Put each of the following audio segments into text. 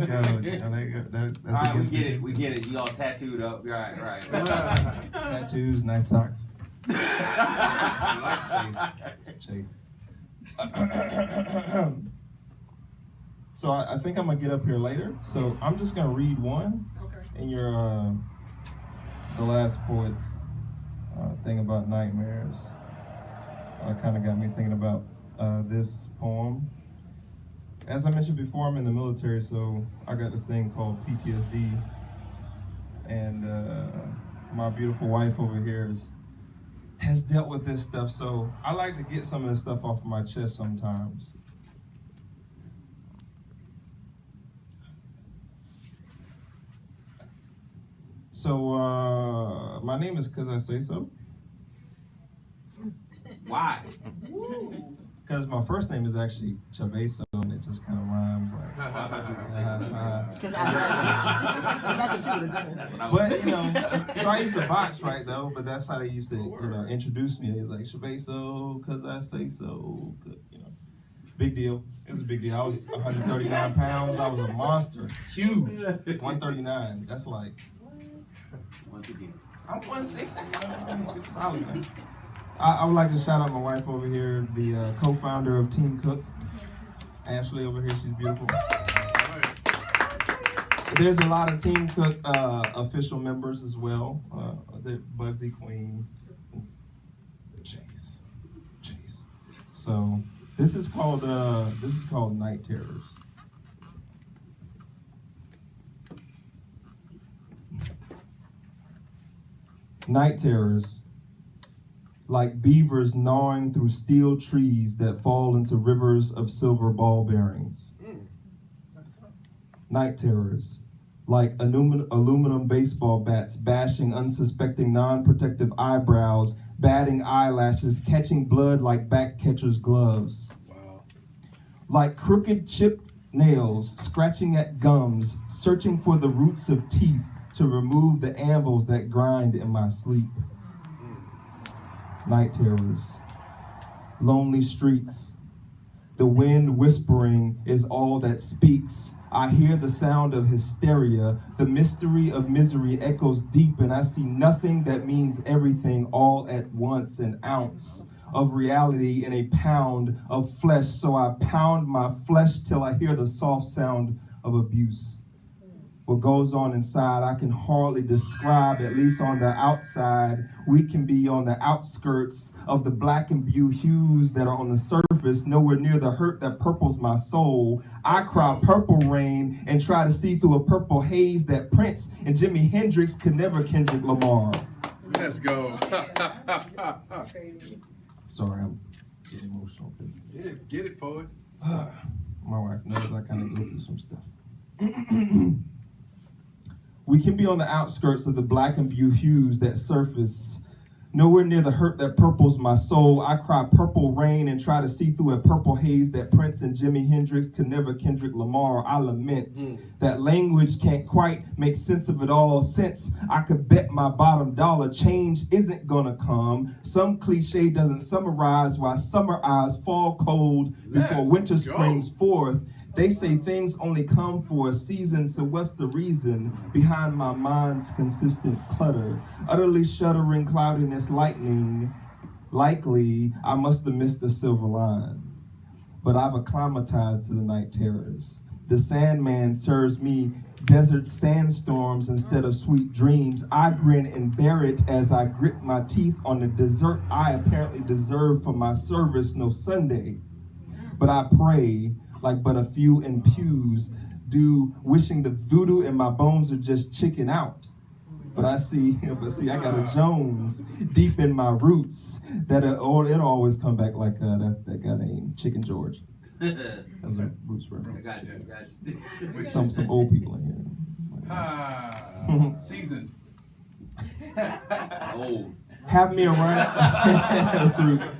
That's all right, against me. we get it. You all tattooed up. Right. Tattoos, nice socks. Chase. So I think I'm gonna get up here later. So I'm just gonna read one. Okay. In your the last poet's thing about nightmares, kind of got me thinking about this poem. As I mentioned before, I'm in the military, so I got this thing called PTSD, and my beautiful wife over here has dealt with this stuff, so I like to get some of this stuff off my chest sometimes. So, my name is 'Cause I Say So. Why? Because my first name is actually Chaveso, and it just kind of rhymes like. That's what you would have done. But so I used to box, right, though. But that's how they used to, introduce me. It's like Chaveso, 'cause I say so. Big deal. It was a big deal. I was 139 pounds. I was a monster, huge. 139. That's like. Once again. I'm 160. I'm solid, man. I would like to shout out my wife over here, the co-founder of Team Cook, Ashley over here. She's beautiful. There's a lot of Team Cook official members as well. Bugsy Queen, Chase. So this is called Night Terrors. Night terrors, like beavers gnawing through steel trees that fall into rivers of silver ball bearings. Night terrors, like aluminum baseball bats bashing unsuspecting non-protective eyebrows, batting eyelashes, catching blood like back catcher's gloves. Wow. Like crooked chipped nails, scratching at gums, searching for the roots of teeth to remove the anvils that grind in my sleep. Night terrors, lonely streets. The wind whispering is all that speaks. I hear the sound of hysteria. The mystery of misery echoes deep, and I see nothing that means everything all at once. An ounce of reality in a pound of flesh. So I pound my flesh till I hear the soft sound of abuse. What goes on inside, I can hardly describe, at least on the outside. We can be on the outskirts of the black and blue hues that are on the surface, nowhere near the hurt that purples my soul. I cry purple rain and try to see through a purple haze that Prince and Jimi Hendrix could never Kendrick Lamar. Let's go. Sorry, I'm getting emotional because Get it, poet. my wife knows I kind of go through some stuff. We can be on the outskirts of the black and blue hues that surface, nowhere near the hurt that purples my soul. I cry purple rain and try to see through a purple haze that Prince and Jimi Hendrix could never Kendrick Lamar. I lament that language can't quite make sense of it all, since I could bet my bottom dollar change isn't gonna come. Some cliche doesn't summarize why summer eyes fall cold before winter springs forth. They say things only come for a season, so what's the reason behind my mind's consistent clutter? Utterly shuddering cloudiness lightning. Likely, I must have missed the silver line. But I've acclimatized to the night terrors. The Sandman serves me desert sandstorms instead of sweet dreams. I grin and bear it as I grit my teeth on the dessert I apparently deserve for my service no Sunday. But I pray like but a few in pews do, wishing the voodoo in my bones are just chicken out. But I got a Jones deep in my roots that it'll always come back like that's that guy named Chicken George. Those are roots reference. I got you. Some old people in here. Season. Old. Have me around roots.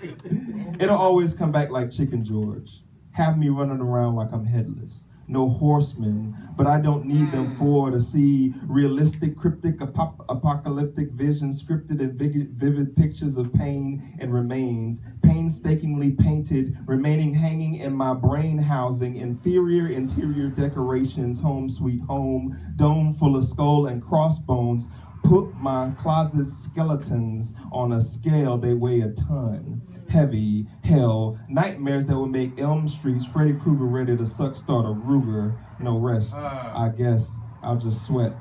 It'll always come back like Chicken George. Have me running around like I'm headless. No horsemen, but I don't need them for to see realistic, cryptic, apocalyptic visions, scripted and vivid pictures of pain and remains. painstakingly painted, remaining hanging in my brain housing, inferior interior decorations, home sweet home, dome full of skull and crossbones, put my closet's skeletons on a scale, they weigh a ton. Heavy, hell, nightmares that would make Elm Street's Freddy Krueger ready to suck start a Ruger. No rest, I guess I'll just sweat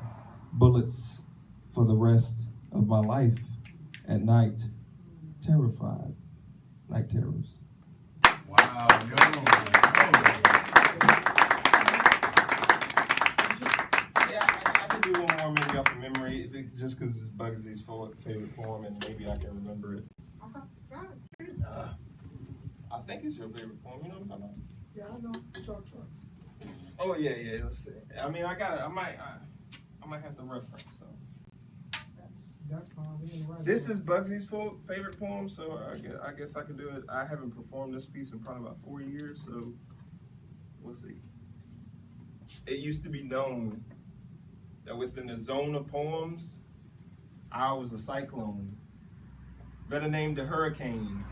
bullets for the rest of my life at night. Terrified. Night terrors. Wow, yo. Yeah, I can do one more maybe off of memory, just because it's Bugsy's favorite poem, and maybe I can remember it. I think it's your favorite poem. You know what I'm talking about? Yeah, I know. Truck. Oh yeah. Let's see. I mean, I might have to reference. So That's fine. We ain't right. this is Bugsy's favorite poem. So I guess I can do it. I haven't performed this piece in probably about 4 years. So we'll see. It used to be known that within the zone of poems, I was a cyclone, better named a hurricane.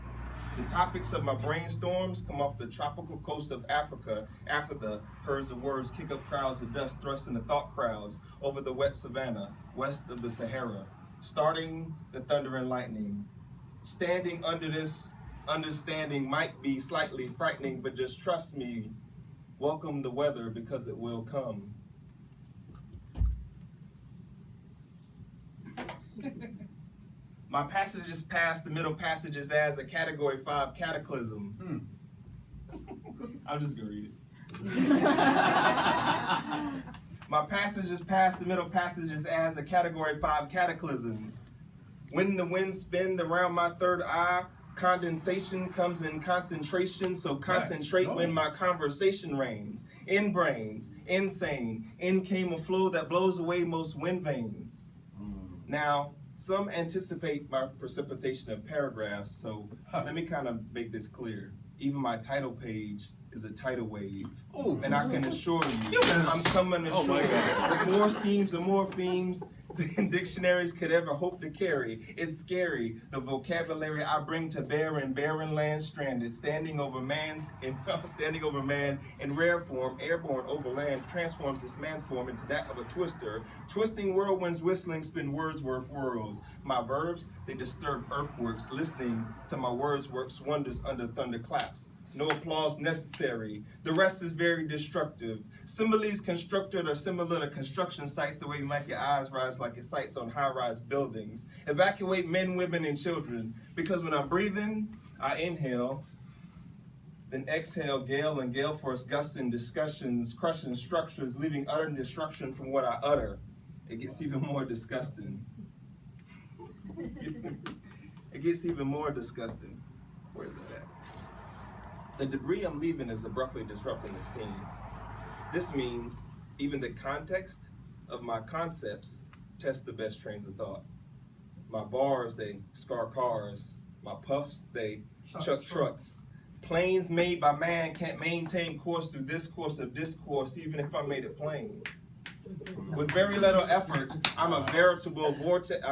The topics of my brainstorms come off the tropical coast of Africa after the herds of words kick up crowds of dust thrust into thought crowds over the wet savannah west of the Sahara, starting the thunder and lightning. Standing under this understanding might be slightly frightening, but just trust me, welcome the weather because it will come. My passages pass the middle passages as a category 5 cataclysm. I'm just gonna read it. My passages pass the middle passages as a category 5 cataclysm. When the winds spin around my third eye, condensation comes in concentration, so concentrate when my conversation reigns. In brains, insane, in came a flow that blows away most wind veins. Now, some anticipate my precipitation of paragraphs, so let me kind of make this clear. Even my title page is a tidal wave. Oh. And I can assure you, I'm coming to Oh show my you God. with more schemes and more themes than dictionaries could ever hope to carry. It's scary, the vocabulary I bring to bear in barren land stranded, standing over man in rare form, airborne over land, transforms this man form into that of a twister. Twisting whirlwinds, whistling, spin words worth whirls. My verbs, they disturb earthworks, listening to my words works wonders under thunderclaps. No applause necessary. The rest is very destructive. Similes constructed are similar to construction sites, the way you make your eyes rise like your sights on high-rise buildings. Evacuate men, women, and children, because when I'm breathing, I inhale, then exhale, gale and gale force gusts and discussions, crushing structures, leaving utter destruction from what I utter. It gets even more disgusting. It gets even more disgusting. Where's that at? The debris I'm leaving is abruptly disrupting the scene. This means even the context of my concepts test the best trains of thought. My bars, they scar cars. My puffs, they chuck trucks. Planes made by man can't maintain course through this course of discourse, even if I made it plain. With very little effort, I'm a veritable vortex.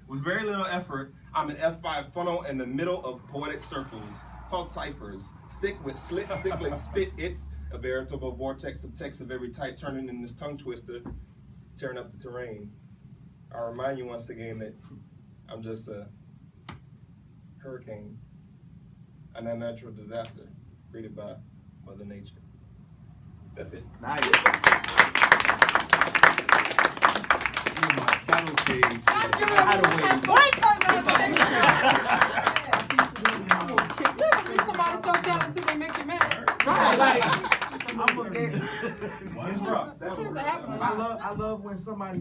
With very little effort, I'm an F5 funnel in the middle of poetic circles called ciphers. Sick with spit. It's a veritable vortex of text of every type, turning in this tongue twister, tearing up the terrain. I remind you once again that I'm just a hurricane, an unnatural disaster created by Mother Nature. That's it. Nice. My title page. Somebody so talented they make you mad. Right, like, I'm okay. It's rough. That seems to happen a I lot. love when somebody